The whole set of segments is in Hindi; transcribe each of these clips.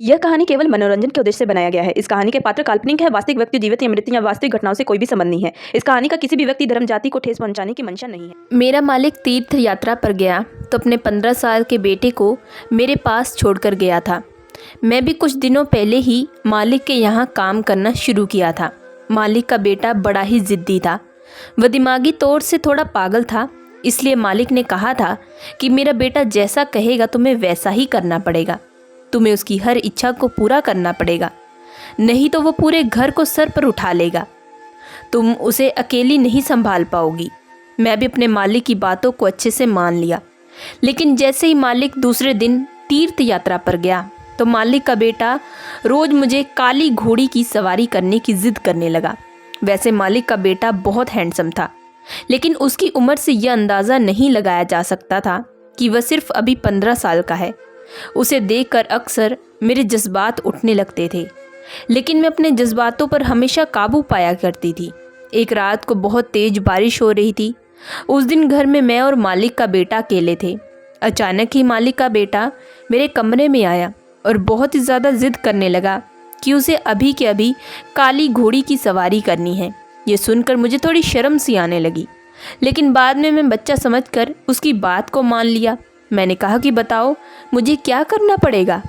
यह कहानी केवल मनोरंजन के उद्देश्य से बनाया गया है। इस कहानी के पात्र काल्पनिक है। वास्तविक व्यक्ति जीवित या मृत या वास्तविक घटनाओं से कोई भी संबंध नहीं है। इस कहानी का किसी भी व्यक्ति, धर्म, जाति को ठेस पहुंचाने की मंशा नहीं है। मेरा मालिक तीर्थ यात्रा पर गया तो अपने 15 साल के बेटे को मेरे पास छोड़कर गया था। मैं भी कुछ दिनों पहले ही मालिक के यहाँ काम करना शुरू किया था। मालिक का बेटा बड़ा ही ज़िद्दी था। वह दिमागी तौर से थोड़ा पागल था। इसलिए मालिक ने कहा था कि मेरा बेटा जैसा कहेगा तुम्हें वैसा ही करना पड़ेगा। तुम्हें उसकी हर इच्छा को पूरा करना पड़ेगा, नहीं तो वो पूरे घर को सर पर उठा लेगा। तुम उसे अकेली नहीं संभाल पाओगी। मैं भी अपने मालिक की बातों को अच्छे से मान लिया। लेकिन जैसे ही मालिक दूसरे दिन तीर्थ यात्रा पर गया तो मालिक का बेटा रोज़ मुझे काली घोड़ी की सवारी करने की जिद करने लगा। वैसे मालिक का बेटा बहुत हैंडसम था, लेकिन उसकी उम्र से यह अंदाज़ा नहीं लगाया जा सकता था कि वह सिर्फ अभी 15 साल का है। उसे देखकर अक्सर मेरे जज्बात उठने लगते थे, लेकिन मैं अपने जज्बातों पर हमेशा काबू पाया करती थी। एक रात को बहुत तेज बारिश हो रही थी। उस दिन घर में मैं और मालिक का बेटा अकेले थे। अचानक ही मालिक का बेटा मेरे कमरे में आया और बहुत ही ज़्यादा जिद करने लगा कि उसे अभी के अभी काली घोड़ी की सवारी करनी है। ये सुनकर मुझे थोड़ी शर्म सी आने लगी, लेकिन बाद में मैं बच्चा समझकर उसकी बात को मान लिया। मैंने कहा कि बताओ मुझे क्या करना पड़ेगा।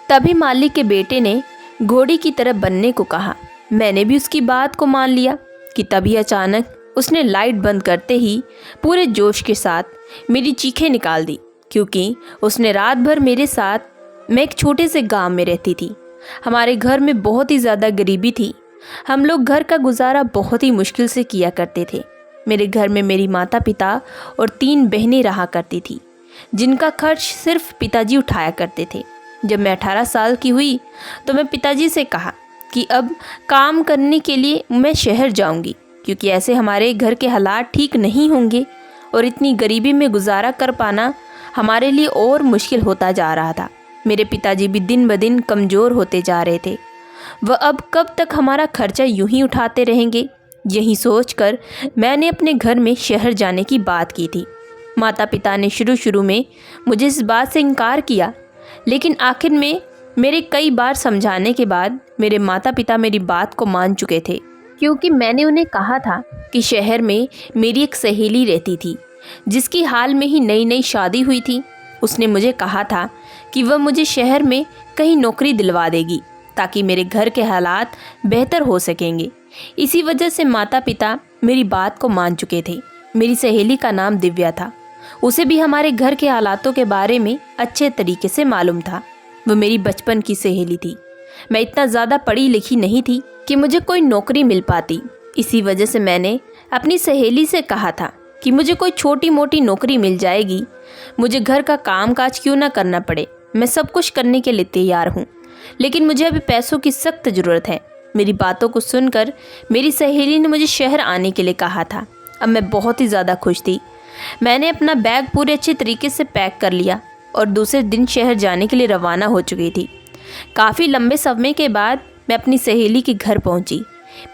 तभी मालिक के बेटे ने घोड़ी की तरह बनने को कहा। मैंने भी उसकी बात को मान लिया कि तभी अचानक उसने लाइट बंद करते ही पूरे जोश के साथ मेरी चीखें निकाल दी, क्योंकि उसने रात भर मेरे साथ, मैं एक छोटे से गांव में रहती थी। हमारे घर में बहुत ही ज़्यादा गरीबी थी। हम लोग घर का गुजारा बहुत ही मुश्किल से किया करते थे। मेरे घर में मेरी माता पिता और 3 बहनें रहा करती थी, जिनका खर्च सिर्फ पिताजी उठाया करते थे। जब मैं 18 साल की हुई तो मैं पिताजी से कहा कि अब काम करने के लिए मैं शहर जाऊंगी, क्योंकि ऐसे हमारे घर के हालात ठीक नहीं होंगे और इतनी गरीबी में गुजारा कर पाना हमारे लिए और मुश्किल होता जा रहा था। मेरे पिताजी भी दिन ब दिन कमज़ोर होते जा रहे थे। वह अब कब तक हमारा खर्चा यूं ही उठाते रहेंगे। यही सोचकर मैंने अपने घर में शहर जाने की बात की थी। माता पिता ने शुरू में मुझे इस बात से इनकार किया, लेकिन आखिर में मेरे कई बार समझाने के बाद मेरे माता पिता मेरी बात को मान चुके थे, क्योंकि मैंने उन्हें कहा था कि शहर में मेरी एक सहेली रहती थी, जिसकी हाल में ही नई नई शादी हुई थी। उसने मुझे कहा था कि वह मुझे शहर में कहीं नौकरी दिलवा देगी, ताकि मेरे घर के हालात बेहतर हो सकेंगे। इसी वजह से माता पिता मेरी बात को मान चुके थे। मेरी सहेली का नाम दिव्या था। उसे भी हमारे घर के हालातों के बारे में अच्छे तरीके से मालूम था। वह मेरी बचपन की सहेली थी। मैं इतना ज़्यादा पढ़ी लिखी नहीं थी कि मुझे कोई नौकरी मिल पाती। इसी वजह से मैंने अपनी सहेली से कहा था कि मुझे कोई छोटी मोटी नौकरी मिल जाएगी, मुझे घर का काम काज क्यों ना करना पड़े, मैं सब कुछ करने के लिए तैयार हूँ, लेकिन मुझे अभी पैसों की सख्त ज़रूरत है। मेरी बातों को सुनकर मेरी सहेली ने मुझे शहर आने के लिए कहा था। अब मैं बहुत ही ज़्यादा खुश थी। मैंने अपना बैग पूरे अच्छे तरीके से पैक कर लिया और दूसरे दिन शहर जाने के लिए रवाना हो चुकी थी। काफ़ी लंबे समय के बाद मैं अपनी सहेली के घर पहुंची।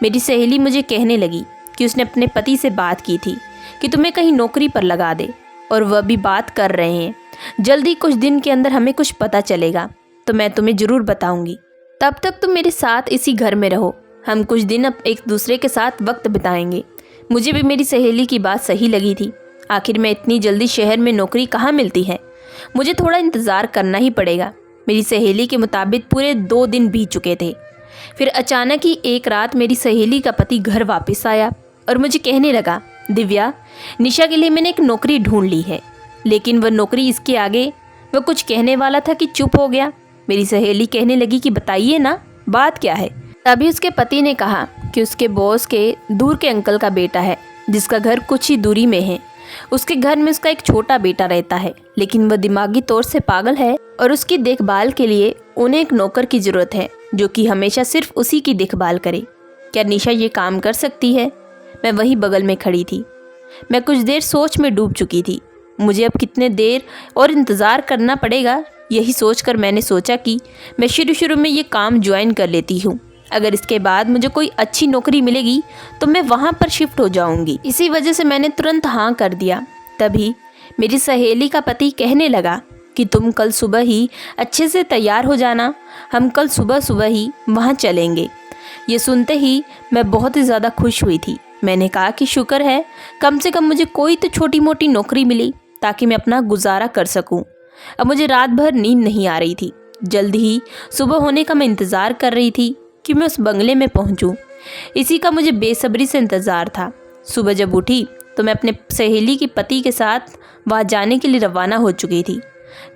मेरी सहेली मुझे कहने लगी कि उसने अपने पति से बात की थी कि तुम्हें कहीं नौकरी पर लगा दे, और वह भी बात कर रहे हैं। जल्दी कुछ दिन के अंदर हमें कुछ पता चलेगा तो मैं तुम्हें ज़रूर बताऊंगी। तब तक तुम मेरे साथ इसी घर में रहो। हम कुछ दिन अब एक दूसरे के साथ वक्त बिताएंगे। मुझे भी मेरी सहेली की बात सही लगी थी। आखिर में इतनी जल्दी शहर में नौकरी कहाँ मिलती है, मुझे थोड़ा इंतज़ार करना ही पड़ेगा। मेरी सहेली के मुताबिक पूरे 2 दिन बीत चुके थे। फिर अचानक ही एक रात मेरी सहेली का पति घर वापस आया और मुझे कहने लगा, दिव्या, निशा के लिए मैंने एक नौकरी ढूंढ ली है। लेकिन वह नौकरी, इसके आगे वह कुछ कहने वाला था कि चुप हो गया। मेरी सहेली कहने लगी कि बताइए ना, बात क्या है। तभी उसके पति ने कहा कि उसके बॉस के दूर के अंकल का बेटा है, जिसका घर कुछ ही दूरी में है। उसके घर में उसका एक छोटा बेटा रहता है, लेकिन वह दिमागी तौर से पागल है और उसकी देखभाल के लिए उन्हें एक नौकर की ज़रूरत है, जो कि हमेशा सिर्फ उसी की देखभाल करे। क्या निशा ये काम कर सकती है? मैं वहीं बगल में खड़ी थी। मैं कुछ देर सोच में डूब चुकी थी। मुझे अब कितने देर और इंतज़ार करना पड़ेगा, यही सोचकर मैंने सोचा कि मैं शुरू में ये काम ज्वाइन कर लेती हूँ। अगर इसके बाद मुझे कोई अच्छी नौकरी मिलेगी तो मैं वहाँ पर शिफ्ट हो जाऊँगी। इसी वजह से मैंने तुरंत हाँ कर दिया। तभी मेरी सहेली का पति कहने लगा कि तुम कल सुबह ही अच्छे से तैयार हो जाना, हम कल सुबह सुबह ही वहाँ चलेंगे। ये सुनते ही मैं बहुत ही ज़्यादा खुश हुई थी। मैंने कहा कि शुक्र है, कम से कम मुझे कोई तो छोटी मोटी नौकरी मिली ताकि मैं अपना गुजारा कर सकूं। अब मुझे रात भर नींद नहीं आ रही थी। जल्द ही सुबह होने का मैं इंतज़ार कर रही थी कि मैं उस बंगले में पहुंचूं। इसी का मुझे बेसब्री से इंतज़ार था। सुबह जब उठी तो मैं अपने सहेली के पति के साथ वहाँ जाने के लिए रवाना हो चुकी थी।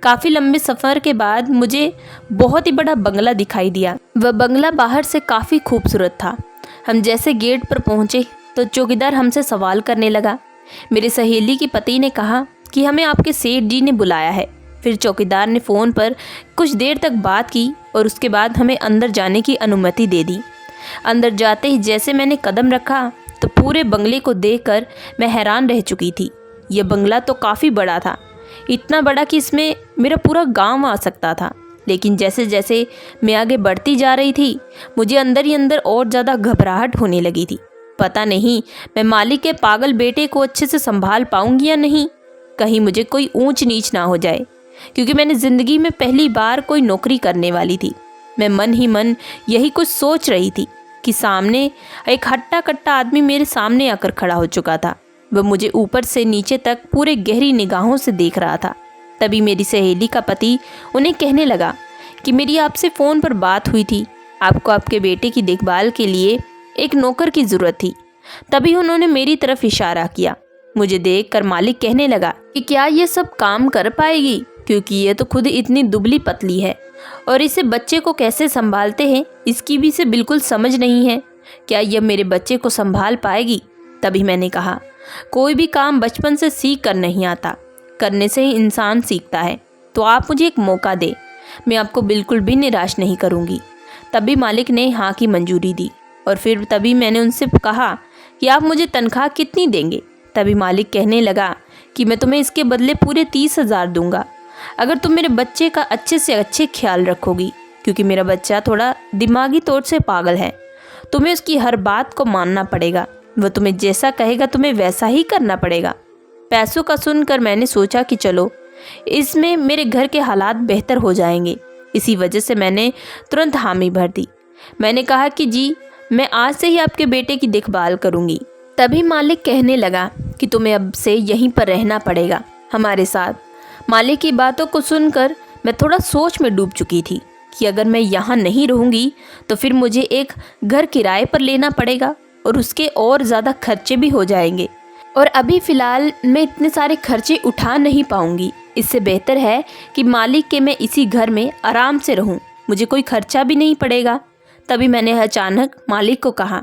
काफ़ी लंबे सफ़र के बाद मुझे बहुत ही बड़ा बंगला दिखाई दिया। वह बंगला बाहर से काफ़ी खूबसूरत था। हम जैसे गेट पर पहुँचे तो चौकीदार हमसे सवाल करने लगा। मेरी सहेली के पति ने कहा कि हमें आपके सेठ जी ने बुलाया है। फिर चौकीदार ने फ़ोन पर कुछ देर तक बात की और उसके बाद हमें अंदर जाने की अनुमति दे दी। अंदर जाते ही जैसे मैंने कदम रखा तो पूरे बंगले को देखकर मैं हैरान रह चुकी थी। यह बंगला तो काफ़ी बड़ा था, इतना बड़ा कि इसमें मेरा पूरा गांव आ सकता था। लेकिन जैसे जैसे मैं आगे बढ़ती जा रही थी, मुझे अंदर ही अंदर और ज़्यादा घबराहट होने लगी थी। पता नहीं मैं मालिक के पागल बेटे को अच्छे से संभाल पाऊंगी या नहीं। कहीं मुझे कोई ऊंच नीच ना हो जाए, क्योंकि मैंने ज़िंदगी में पहली बार कोई नौकरी करने वाली थी। मैं मन ही मन यही कुछ सोच रही थी कि सामने एक हट्टा कट्टा आदमी मेरे सामने आकर खड़ा हो चुका था। वह मुझे ऊपर से नीचे तक पूरे गहरी निगाहों से देख रहा था। तभी मेरी सहेली का पति उन्हें कहने लगा कि मेरी आपसे फ़ोन पर बात हुई थी, आपको आपके बेटे की देखभाल के लिए एक नौकर की ज़रूरत थी। तभी उन्होंने मेरी तरफ इशारा किया। मुझे देखकर मालिक कहने लगा कि क्या ये सब काम कर पाएगी, क्योंकि ये तो खुद इतनी दुबली पतली है और इसे बच्चे को कैसे संभालते हैं इसकी भी इसे बिल्कुल समझ नहीं है। क्या यह मेरे बच्चे को संभाल पाएगी? तभी मैंने कहा, कोई भी काम बचपन से सीख कर नहीं आता, करने से ही इंसान सीखता है। तो आप मुझे एक मौका दे, मैं आपको बिल्कुल भी निराश नहीं करूँगी। तभी मालिक ने हाँ की मंजूरी दी और फिर तभी मैंने उनसे कहा कि आप मुझे तनख्वाह कितनी देंगे? तभी मालिक कहने लगा कि मैं तुम्हें इसके बदले पूरे 30,000 दूंगा, अगर तुम मेरे बच्चे का अच्छे से अच्छे ख्याल रखोगी, क्योंकि मेरा बच्चा थोड़ा दिमागी तौर से पागल है। तुम्हें उसकी हर बात को मानना पड़ेगा, वह तुम्हें जैसा कहेगा तुम्हें वैसा ही करना पड़ेगा। पैसों का सुनकर मैंने सोचा कि चलो, इसमें मेरे घर के हालात बेहतर हो जाएंगे। इसी वजह से मैंने तुरंत हामी भर दी। मैंने कहा कि जी, मैं आज से ही आपके बेटे की देखभाल करूंगी। तभी मालिक कहने लगा कि तुम्हें अब से यहीं पर रहना पड़ेगा हमारे साथ। मालिक की बातों को सुनकर मैं थोड़ा सोच में डूब चुकी थी कि अगर मैं यहाँ नहीं रहूँगी तो फिर मुझे एक घर किराए पर लेना पड़ेगा और उसके और ज़्यादा खर्चे भी हो जाएंगे, और अभी फ़िलहाल मैं इतने सारे खर्चे उठा नहीं पाऊँगी। इससे बेहतर है कि मालिक के मैं इसी घर में आराम से रहूँ, मुझे कोई खर्चा भी नहीं पड़ेगा। तभी मैंने अचानक मालिक को कहा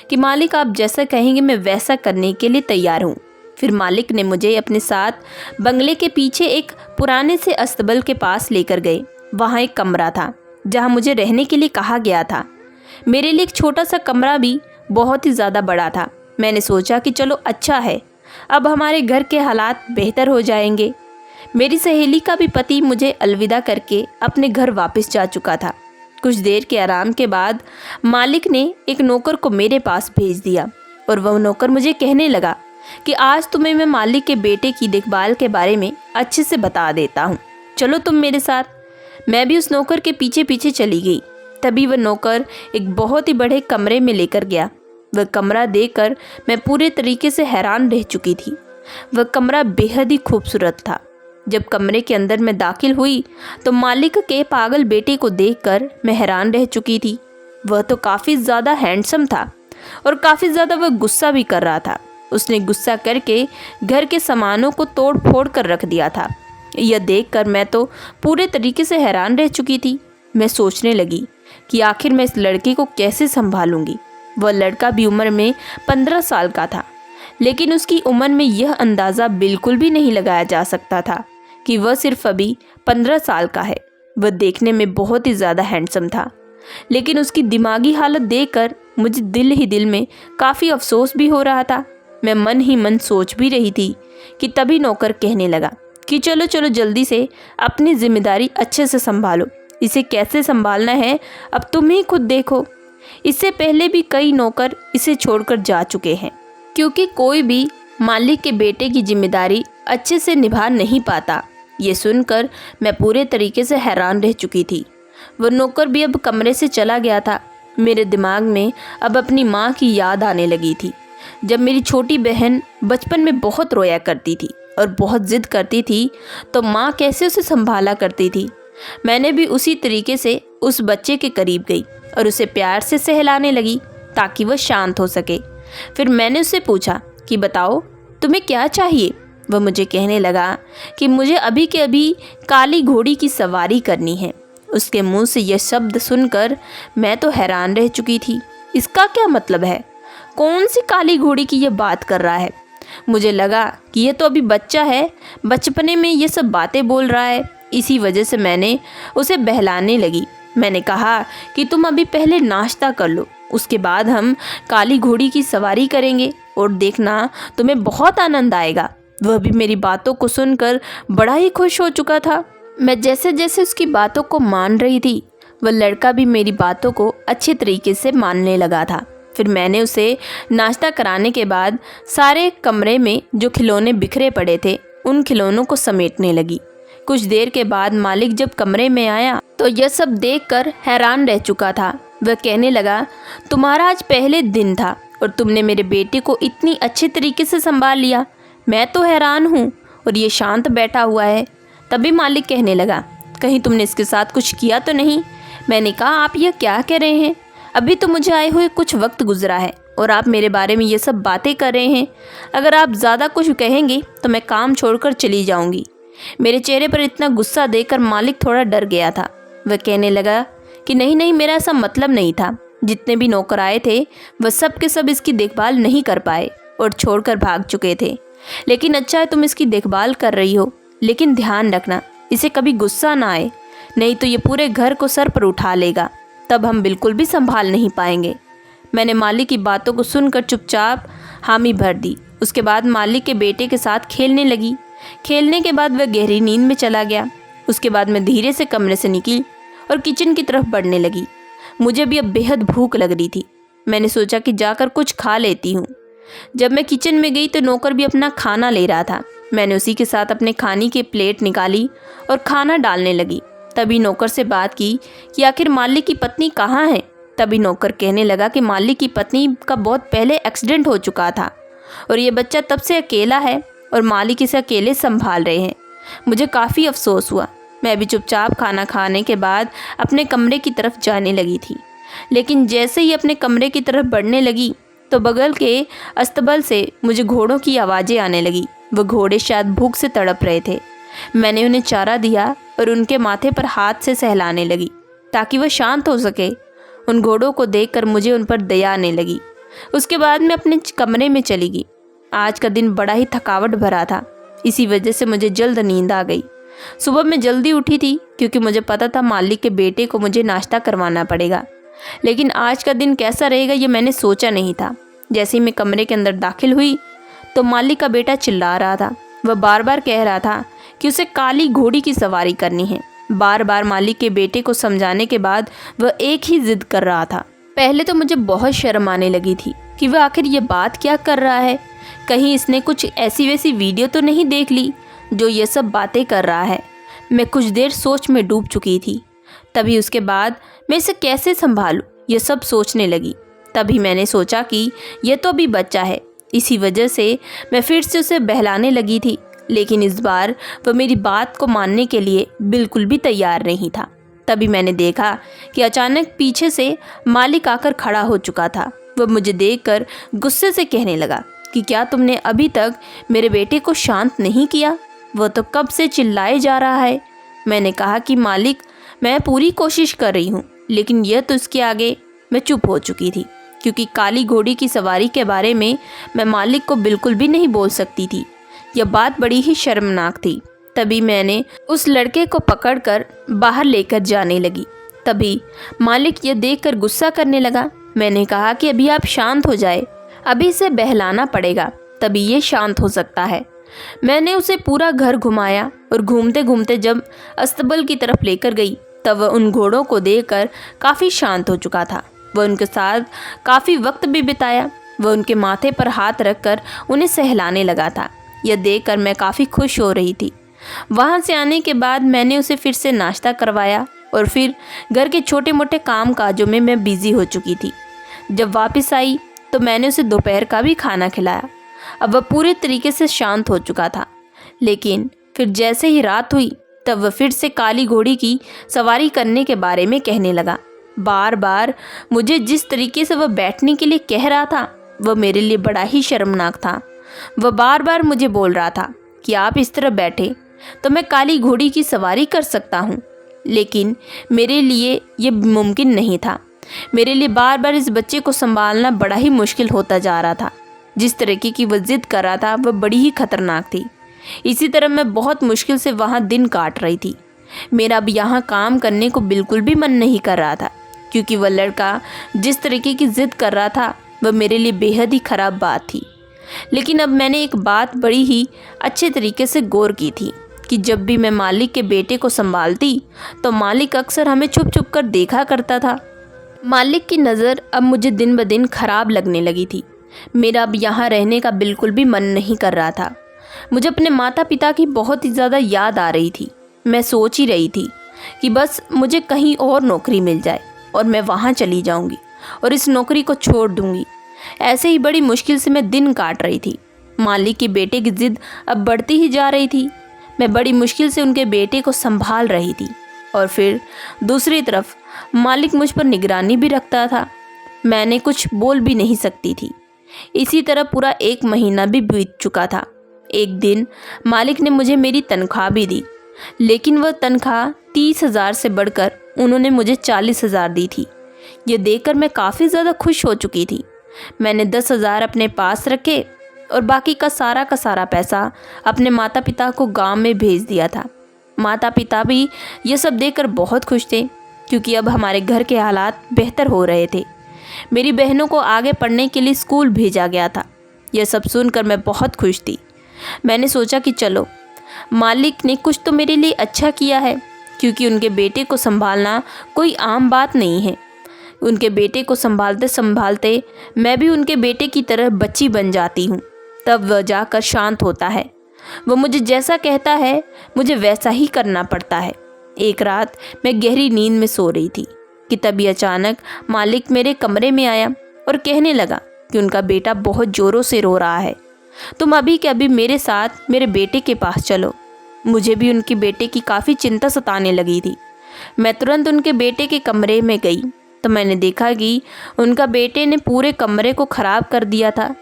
कि मालिक, आप जैसा कहेंगे मैं वैसा करने के लिए तैयार हूँ। फिर मालिक ने मुझे अपने साथ बंगले के पीछे एक पुराने से अस्तबल के पास लेकर गए। वहाँ एक कमरा था जहाँ मुझे रहने के लिए कहा गया था। मेरे लिए एक छोटा सा कमरा भी बहुत ही ज़्यादा बड़ा था। मैंने सोचा कि चलो अच्छा है, अब हमारे घर के हालात बेहतर हो जाएंगे। मेरी सहेली का भी पति मुझे अलविदा करके अपने घर वापस जा चुका था। कुछ देर के आराम के बाद मालिक ने एक नौकर को मेरे पास भेज दिया और वह नौकर मुझे कहने लगा कि आज तुम्हें मैं मालिक के बेटे की देखभाल के बारे में अच्छे से बता देता हूँ, चलो तुम मेरे साथ। मैं भी उस नौकर के पीछे पीछे चली गई। तभी वह नौकर एक बहुत ही बड़े कमरे में लेकर गया। वह कमरा देखकर मैं पूरे तरीके से हैरान रह चुकी थी। वह कमरा बेहद ही खूबसूरत था। जब कमरे के अंदर मैं दाखिल हुई तो मालिक के पागल बेटे को देखकर मैं हैरान रह चुकी थी। वह तो काफ़ी ज़्यादा हैंडसम था और काफ़ी ज़्यादा वह गुस्सा भी कर रहा था। उसने गुस्सा करके घर के सामानों को तोड़ फोड़ कर रख दिया था। यह देखकर मैं तो पूरे तरीके से हैरान रह चुकी थी। मैं सोचने लगी कि आखिर मैं इस लड़के को कैसे संभालूंगी। वह लड़का भी उम्र में 15 साल का था, लेकिन उसकी उम्र में यह अंदाज़ा बिल्कुल भी नहीं लगाया जा सकता था कि वह सिर्फ अभी 15 साल का है। वह देखने में बहुत ही ज़्यादा हैंडसम था, लेकिन उसकी दिमागी हालत देखकर मुझे दिल ही दिल में काफ़ी अफसोस भी हो रहा था। मैं मन ही मन सोच भी रही थी कि तभी नौकर कहने लगा कि चलो चलो जल्दी से अपनी जिम्मेदारी अच्छे से संभालो, इसे कैसे संभालना है अब तुम ही खुद देखो। इससे पहले भी कई नौकर इसे छोड़कर जा चुके हैं, क्योंकि कोई भी मालिक के बेटे की जिम्मेदारी अच्छे से निभा नहीं पाता। ये सुनकर मैं पूरे तरीके से हैरान रह चुकी थी। वह नौकर भी अब कमरे से चला गया था। मेरे दिमाग में अब अपनी माँ की याद आने लगी थी। जब मेरी छोटी बहन बचपन में बहुत रोया करती थी और बहुत ज़िद करती थी तो माँ कैसे उसे संभाला करती थी। मैंने भी उसी तरीके से उस बच्चे के करीब गई और उसे प्यार से सहलाने लगी ताकि वह शांत हो सके। फिर मैंने उससे पूछा कि बताओ तुम्हें क्या चाहिए। वह मुझे कहने लगा कि मुझे अभी के अभी काली घोड़ी की सवारी करनी है। उसके मुंह से यह शब्द सुनकर मैं तो हैरान रह चुकी थी। इसका क्या मतलब है? कौन सी काली घोड़ी की यह बात कर रहा है? मुझे लगा कि यह तो अभी बच्चा है, बचपने में ये सब बातें बोल रहा है। इसी वजह से मैंने उसे बहलाने लगी। मैंने कहा कि तुम अभी पहले नाश्ता कर लो, उसके बाद हम काली घोड़ी की सवारी करेंगे और देखना तुम्हें बहुत आनंद आएगा। वह भी मेरी बातों को सुनकर बड़ा ही खुश हो चुका था। मैं जैसे जैसे उसकी बातों को मान रही थी, वह लड़का भी मेरी बातों को अच्छे तरीके से मानने लगा था। फिर मैंने उसे नाश्ता कराने के बाद सारे कमरे में जो खिलौने बिखरे पड़े थे उन खिलौनों को समेटने लगी। कुछ देर के बाद मालिक जब कमरे में आया तो यह सब देखकर हैरान रह चुका था। वह कहने लगा, तुम्हारा आज पहले दिन था और तुमने मेरे बेटे को इतनी अच्छे तरीके से संभाल लिया। मैं तो हैरान हूँ और ये शांत बैठा हुआ है। तभी मालिक कहने लगा, कहीं तुमने इसके साथ कुछ किया तो नहीं? मैंने कहा, आप यह क्या कह रहे हैं? अभी तो मुझे आए हुए कुछ वक्त गुजरा है और आप मेरे बारे में ये सब बातें कर रहे हैं। अगर आप ज़्यादा कुछ कहेंगे तो मैं काम छोड़कर चली जाऊंगी। मेरे चेहरे पर इतना गुस्सा देखकर मालिक थोड़ा डर गया था। वह कहने लगा कि नहीं नहीं, मेरा ऐसा मतलब नहीं था। जितने भी नौकर आए थे वह सब के सब इसकी देखभाल नहीं कर पाए और छोड़कर भाग चुके थे। लेकिन अच्छा है तुम इसकी देखभाल कर रही हो, लेकिन ध्यान रखना इसे कभी गुस्सा ना आए, नहीं तो ये पूरे घर को सर पर उठा लेगा, तब हम बिल्कुल भी संभाल नहीं पाएंगे। मैंने मालिक की बातों को सुनकर चुपचाप हामी भर दी। उसके बाद मालिक के बेटे के साथ खेलने लगी। खेलने के बाद वह गहरी नींद में चला गया। उसके बाद मैं धीरे से कमरे से निकली और किचन की तरफ बढ़ने लगी। मुझे भी अब बेहद भूख लग रही थी। मैंने सोचा कि जाकर कुछ खा लेती हूँ। जब मैं किचन में गई तो नौकर भी अपना खाना ले रहा था। मैंने उसी के साथ अपने खाने की प्लेट निकाली और खाना डालने लगी। तभी नौकर से बात की कि आखिर मालिक की पत्नी कहाँ है। तभी नौकर कहने लगा कि मालिक की पत्नी का बहुत पहले एक्सीडेंट हो चुका था और ये बच्चा तब से अकेला है और मालिक इसे अकेले संभाल रहे हैं। मुझे काफ़ी अफसोस हुआ। मैं भी चुपचाप खाना खाने के बाद अपने कमरे की तरफ जाने लगी थी। लेकिन जैसे ही अपने कमरे की तरफ बढ़ने लगी तो बगल के अस्तबल से मुझे घोड़ों की आवाज़ें आने लगी। वह घोड़े शायद भूख से तड़प रहे थे। मैंने उन्हें चारा दिया और उनके माथे पर हाथ से सहलाने लगी ताकि वह शांत हो सके। उन घोड़ों को देखकर मुझे उन पर दया आने लगी। उसके बाद मैं अपने कमरे में चली गई। आज का दिन बड़ा ही थकावट भरा था, इसी वजह से मुझे जल्द नींद आ गई। सुबह मैं जल्दी उठी थी क्योंकि मुझे पता था मालिक के बेटे को मुझे नाश्ता करवाना पड़ेगा। लेकिन आज का दिन कैसा रहेगा ये मैंने सोचा नहीं था। जैसे ही मैं कमरे के अंदर दाखिल हुई तो मालिक का बेटा चिल्ला रहा था। वह बार बार कह रहा था कि उसे काली घोड़ी की सवारी करनी है। बार बार मालिक के बेटे को समझाने के बाद वह एक ही जिद कर रहा था। पहले तो मुझे बहुत शर्म आने लगी थी कि वह आखिर ये बात क्या कर रहा है। कहीं इसने कुछ ऐसी वैसी वीडियो तो नहीं देख ली जो ये सब बातें कर रहा है। मैं कुछ देर सोच में डूब चुकी थी। तभी उसके बाद मैं इसे कैसे संभालूं ये सब सोचने लगी। तभी मैंने सोचा कि यह तो अभी बच्चा है, इसी वजह से मैं फिर से उसे बहलाने लगी थी। लेकिन इस बार वह मेरी बात को मानने के लिए बिल्कुल भी तैयार नहीं था। तभी मैंने देखा कि अचानक पीछे से मालिक आकर खड़ा हो चुका था। वह मुझे देखकर गुस्से से कहने लगा कि क्या तुमने अभी तक मेरे बेटे को शांत नहीं किया? वह तो कब से चिल्लाए जा रहा है। मैंने कहा कि मालिक, मैं पूरी कोशिश कर रही हूँ, लेकिन यह तो इसके आगे। मैं चुप हो चुकी थी क्योंकि काली घोड़ी की सवारी के बारे में मैं मालिक को बिल्कुल भी नहीं बोल सकती थी। यह बात बड़ी ही शर्मनाक थी। तभी मैंने उस लड़के को पकड़कर बाहर लेकर जाने लगी। तभी मालिक यह देखकर गुस्सा करने लगा। मैंने कहा कि अभी आप शांत हो जाए, अभी इसे बहलाना पड़ेगा, तभी ये शांत हो सकता है। मैंने उसे पूरा घर घुमाया और घूमते घूमते जब अस्तबल की तरफ लेकर गई तब वह उन घोड़ों को देखकर काफ़ी शांत हो चुका था। वह उनके साथ काफ़ी वक्त भी बिताया। वह उनके माथे पर हाथ रखकर उन्हें सहलाने लगा था। यह देखकर मैं काफ़ी खुश हो रही थी। वहाँ से आने के बाद मैंने उसे फिर से नाश्ता करवाया और फिर घर के छोटे मोटे काम काजों में मैं बिज़ी हो चुकी थी। जब वापस आई तो मैंने उसे दोपहर का भी खाना खिलाया। अब वह पूरे तरीके से शांत हो चुका था, लेकिन फिर जैसे ही रात हुई तब वह फिर से काली घोड़ी की सवारी करने के बारे में कहने लगा। बार बार मुझे जिस तरीके से वह बैठने के लिए कह रहा था वह मेरे लिए बड़ा ही शर्मनाक था। वह बार बार मुझे बोल रहा था कि आप इस तरह बैठे तो मैं काली घोड़ी की सवारी कर सकता हूँ, लेकिन मेरे लिए ये मुमकिन नहीं था। मेरे लिए बार बार इस बच्चे को संभालना बड़ा ही मुश्किल होता जा रहा था। जिस तरीके की वह जिद कर रहा था वह बड़ी ही खतरनाक थी। इसी तरह मैं बहुत मुश्किल से वहाँ दिन काट रही थी। मेरा अब यहाँ काम करने को बिल्कुल भी मन नहीं कर रहा था, क्योंकि वह लड़का जिस तरीके की जिद कर रहा था वह मेरे लिए बेहद ही ख़राब बात थी। लेकिन अब मैंने एक बात बड़ी ही अच्छे तरीके से गौर की थी कि जब भी मैं मालिक के बेटे को संभालती तो मालिक अक्सर हमें छुप छुप कर देखा करता था। मालिक की नज़र अब मुझे दिन ब दिन ख़राब लगने लगी थी। मेरा अब यहाँ रहने का बिल्कुल भी मन नहीं कर रहा था। मुझे अपने माता पिता की बहुत ही ज़्यादा याद आ रही थी। मैं सोच ही रही थी कि बस मुझे कहीं और नौकरी मिल जाए और मैं वहाँ चली जाऊँगी और इस नौकरी को छोड़ दूँगी। ऐसे ही बड़ी मुश्किल से मैं दिन काट रही थी। मालिक के बेटे की ज़िद अब बढ़ती ही जा रही थी। मैं बड़ी मुश्किल से उनके बेटे को संभाल रही थी और फिर दूसरी तरफ मालिक मुझ पर निगरानी भी रखता था। मैंने कुछ बोल भी नहीं सकती थी। इसी तरह पूरा 1 महीना भी बीत चुका था। एक दिन मालिक ने मुझे मेरी तनख्वाह भी दी, लेकिन वह तनख्वाह 30,000 से बढ़कर उन्होंने मुझे 40,000 दी थी। ये देखकर मैं काफ़ी ज़्यादा खुश हो चुकी थी। मैंने 10,000 अपने पास रखे और बाकी का सारा पैसा अपने माता पिता को गांव में भेज दिया था। माता पिता भी ये सब देखकर बहुत खुश थे, क्योंकि अब हमारे घर के हालात बेहतर हो रहे थे। मेरी बहनों को आगे पढ़ने के लिए स्कूल भेजा गया था। यह सब सुनकर मैं बहुत खुश थी। मैंने सोचा कि चलो, मालिक ने कुछ तो मेरे लिए अच्छा किया है, क्योंकि उनके बेटे को संभालना कोई आम बात नहीं है। उनके बेटे को संभालते संभालते मैं भी उनके बेटे की तरह बच्ची बन जाती हूँ। तब वह जाकर शांत होता है। वह मुझे जैसा कहता है मुझे वैसा ही करना पड़ता है। एक रात मैं गहरी नींद में सो रही थी कि तभी अचानक मालिक मेरे कमरे में आया और कहने लगा कि उनका बेटा बहुत ज़ोरों से रो रहा है। तुम अभी के अभी मेरे साथ मेरे बेटे के पास चलो। मुझे भी उनके बेटे की काफ़ी चिंता सताने लगी थी। मैं तुरंत उनके बेटे के कमरे में गई तो मैंने देखा कि उनका बेटे ने पूरे कमरे को ख़राब कर दिया था।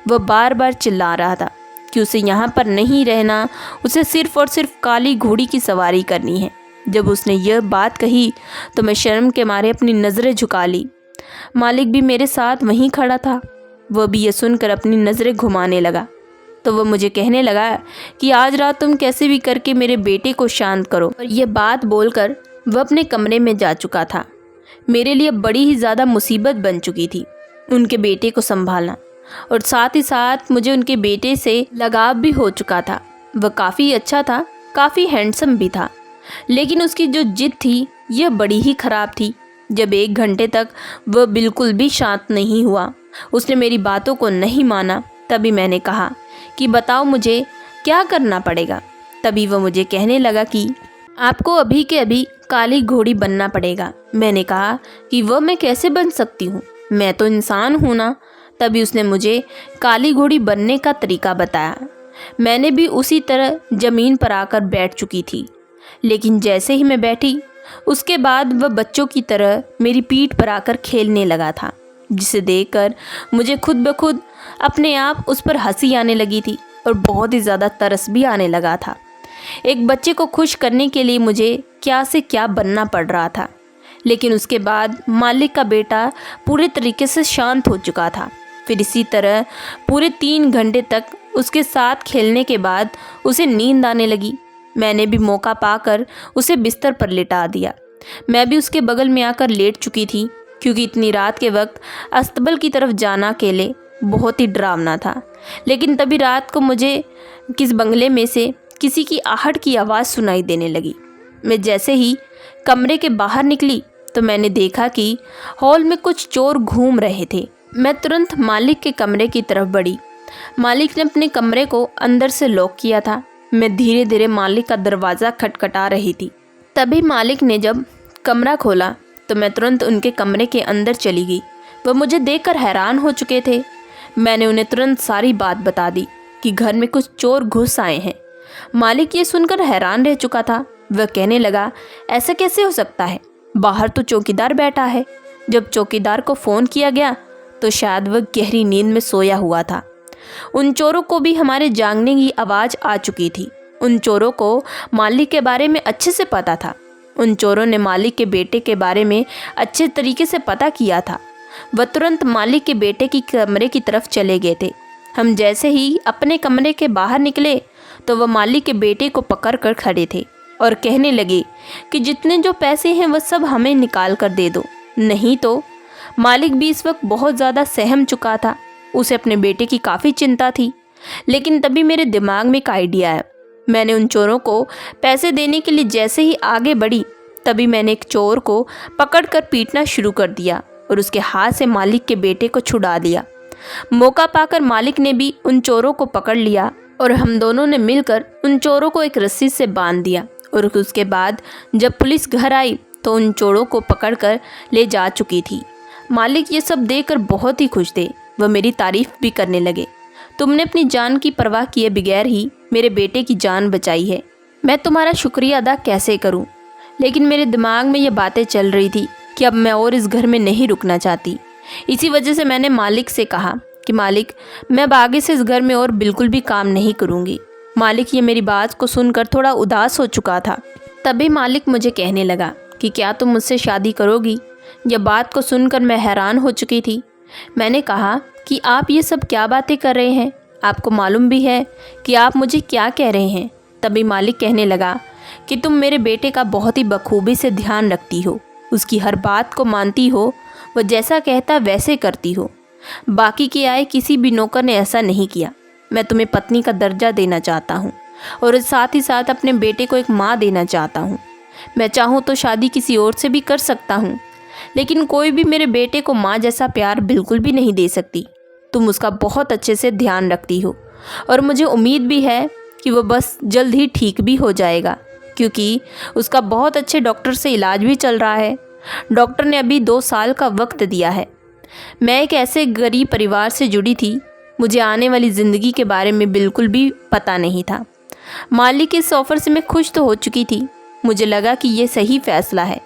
वह बार बार चिल्ला रहा था कि उसे यहाँ पर नहीं रहना, उसे सिर्फ़ और सिर्फ काली घोड़ी की सवारी करनी है। जब उसने यह बात कही तो मैं शर्म के मारे अपनी नज़रें झुका ली। मालिक भी मेरे साथ वहीं खड़ा था। वह भी यह सुनकर अपनी नज़रें घुमाने लगा तो वह मुझे कहने लगा कि आज रात तुम कैसे भी करके मेरे बेटे को शांत करो। और यह बात बोलकर वह अपने कमरे में जा चुका था। मेरे लिए बड़ी ही ज़्यादा मुसीबत बन चुकी थी उनके बेटे को संभालना, और साथ ही साथ मुझे उनके बेटे से लगाव भी हो चुका था। वह काफ़ी अच्छा था, काफ़ी हैंडसम भी था, लेकिन उसकी जो जिद थी यह बड़ी ही ख़राब थी। जब 1 घंटे तक वह बिल्कुल भी शांत नहीं हुआ, उसने मेरी बातों को नहीं माना, तभी मैंने कहा कि बताओ मुझे क्या करना पड़ेगा। तभी वह मुझे कहने लगा कि आपको अभी के अभी काली घोड़ी बनना पड़ेगा। मैंने कहा कि वह मैं कैसे बन सकती हूँ, मैं तो इंसान हूँ ना। तभी उसने मुझे काली घोड़ी बनने का तरीका बताया। मैंने भी उसी तरह ज़मीन पर आकर बैठ चुकी थी, लेकिन जैसे ही मैं बैठी उसके बाद वह बच्चों की तरह मेरी पीठ पर आकर खेलने लगा था, जिसे देखकर मुझे खुद ब खुद अपने आप उस पर हंसी आने लगी थी और बहुत ही ज़्यादा तरस भी आने लगा था। एक बच्चे को खुश करने के लिए मुझे क्या से क्या बनना पड़ रहा था। लेकिन उसके बाद मालिक का बेटा पूरे तरीके से शांत हो चुका था। फिर इसी तरह पूरे 3 घंटे तक उसके साथ खेलने के बाद उसे नींद आने लगी। मैंने भी मौका पाकर उसे बिस्तर पर लिटा दिया। मैं भी उसके बगल में आकर लेट चुकी थी, क्योंकि इतनी रात के वक्त अस्तबल की तरफ जाना अकेले बहुत ही डरावना था। लेकिन तभी रात को मुझे किस बंगले में से किसी की आहट की आवाज़ सुनाई देने लगी। मैं जैसे ही कमरे के बाहर निकली तो मैंने देखा कि हॉल में कुछ चोर घूम रहे थे। मैं तुरंत मालिक के कमरे की तरफ बढ़ी। मालिक ने अपने कमरे को अंदर से लॉक किया था। मैं धीरे धीरे मालिक का दरवाज़ा खटखटा रही थी। तभी मालिक ने जब कमरा खोला तो मैं तुरंत उनके कमरे के अंदर चली गई। वह मुझे देखकर हैरान हो चुके थे। मैंने उन्हें तुरंत सारी बात बता दी कि घर में कुछ चोर घुस आए हैं। मालिक ये सुनकर हैरान रह चुका था। वह कहने लगा, ऐसा कैसे हो सकता है? बाहर तो चौकीदार बैठा है। जब चौकीदार को फ़ोन किया गया तो शायद वह गहरी नींद में सोया हुआ था। उन चोरों को भी हमारे जागने की आवाज़ आ चुकी थी। उन चोरों को मालिक के बारे में अच्छे से पता था। उन चोरों ने मालिक के बेटे के बारे में अच्छे तरीके से पता किया था। वह तुरंत मालिक के बेटे की कमरे की तरफ चले गए थे। हम जैसे ही अपने कमरे के बाहर निकले तो वह मालिक के बेटे को पकड़ कर खड़े थे और कहने लगे कि जितने जो पैसे हैं वह सब हमें निकाल कर दे दो, नहीं तो। मालिक भी इस वक्त बहुत ज़्यादा सहम चुका था। उसे अपने बेटे की काफ़ी चिंता थी। लेकिन तभी मेरे दिमाग में एक आइडिया आया। मैंने उन चोरों को पैसे देने के लिए जैसे ही आगे बढ़ी तभी मैंने एक चोर को पकड़कर पीटना शुरू कर दिया और उसके हाथ से मालिक के बेटे को छुड़ा लिया। मौका पाकर मालिक ने भी उन चोरों को पकड़ लिया और हम दोनों ने मिलकर उन चोरों को एक रस्सी से बांध दिया। और उसके बाद जब पुलिस घर आई तो उन चोरों को पकड़कर ले जा चुकी थी। मालिक ये सब देखकर बहुत ही खुश थे। वह मेरी तारीफ भी करने लगे। तुमने अपनी जान की परवाह किए बगैर ही मेरे बेटे की जान बचाई है। मैं तुम्हारा शुक्रिया अदा कैसे करूं? लेकिन मेरे दिमाग में ये बातें चल रही थी कि अब मैं और इस घर में नहीं रुकना चाहती। इसी वजह से मैंने मालिक से कहा कि मालिक, मैं अब आगे से इस घर में और बिल्कुल भी काम नहीं करूंगी। मालिक ये मेरी बात को सुनकर थोड़ा उदास हो चुका था। तभी मालिक मुझे कहने लगा कि क्या तुम मुझसे शादी करोगी? यह बात को सुनकर मैं हैरान हो चुकी थी। मैंने कहा कि आप ये सब क्या बातें कर रहे हैं? आपको मालूम भी है कि आप मुझे क्या कह रहे हैं? तभी मालिक कहने लगा कि तुम मेरे बेटे का बहुत ही बखूबी से ध्यान रखती हो, उसकी हर बात को मानती हो, वह जैसा कहता वैसे करती हो। बाकी के आए किसी भी नौकर ने ऐसा नहीं किया। मैं तुम्हें पत्नी का दर्जा देना चाहता हूँ और साथ ही साथ अपने बेटे को एक माँ देना चाहता हूँ। मैं चाहूँ तो शादी किसी और से भी कर सकता हूँ, लेकिन कोई भी मेरे बेटे को माँ जैसा प्यार बिल्कुल भी नहीं दे सकती। तुम उसका बहुत अच्छे से ध्यान रखती हो और मुझे उम्मीद भी है कि वह बस जल्द ही ठीक भी हो जाएगा, क्योंकि उसका बहुत अच्छे डॉक्टर से इलाज भी चल रहा है। डॉक्टर ने अभी 2 साल का वक्त दिया है। मैं एक ऐसे गरीब परिवार से जुड़ी थी, मुझे आने वाली ज़िंदगी के बारे में बिल्कुल भी पता नहीं था। मालिक के इस ऑफ़र से मैं खुश तो हो चुकी थी। मुझे लगा कि ये सही फ़ैसला है,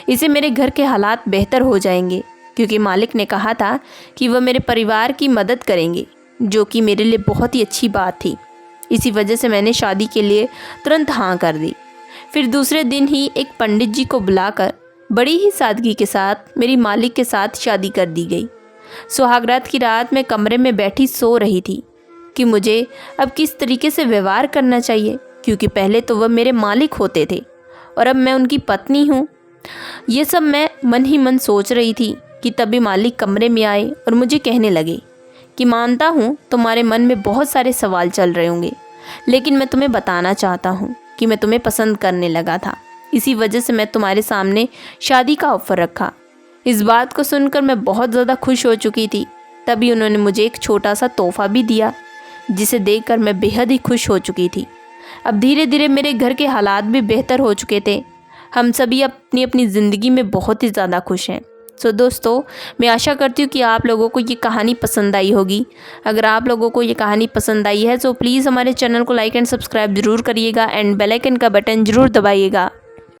इससे मेरे घर के हालात बेहतर हो जाएंगे, क्योंकि मालिक ने कहा था कि वह मेरे परिवार की मदद करेंगे, जो कि मेरे लिए बहुत ही अच्छी बात थी। इसी वजह से मैंने शादी के लिए तुरंत हाँ कर दी। फिर दूसरे दिन ही एक पंडित जी को बुलाकर बड़ी ही सादगी के साथ मेरी मालिक के साथ शादी कर दी गई। सुहागरात की रात मैं कमरे में बैठी सो रही थी कि मुझे अब किस तरीके से व्यवहार करना चाहिए, क्योंकि पहले तो वह मेरे मालिक होते थे और अब मैं उनकी पत्नी हूँ। ये सब मैं मन ही मन सोच रही थी कि तभी मालिक कमरे में आए और मुझे कहने लगे कि मानता हूँ तुम्हारे मन में बहुत सारे सवाल चल रहे होंगे, लेकिन मैं तुम्हें बताना चाहता हूँ कि मैं तुम्हें पसंद करने लगा था। इसी वजह से मैं तुम्हारे सामने शादी का ऑफ़र रखा। इस बात को सुनकर मैं बहुत ज़्यादा खुश हो चुकी थी। तभी उन्होंने मुझे एक छोटा सा तोहफ़ा भी दिया, जिसे देखकर मैं बेहद ही खुश हो चुकी थी। अब धीरे धीरे मेरे घर के हालात भी बेहतर हो चुके थे। हम सभी अपनी अपनी ज़िंदगी में बहुत ही ज़्यादा खुश हैं। सो दोस्तों, मैं आशा करती हूँ कि आप लोगों को ये कहानी पसंद आई होगी। अगर आप लोगों को ये कहानी पसंद आई है तो प्लीज़ हमारे चैनल को लाइक एंड सब्सक्राइब ज़रूर करिएगा एंड बेल आइकन का बटन ज़रूर दबाइएगा।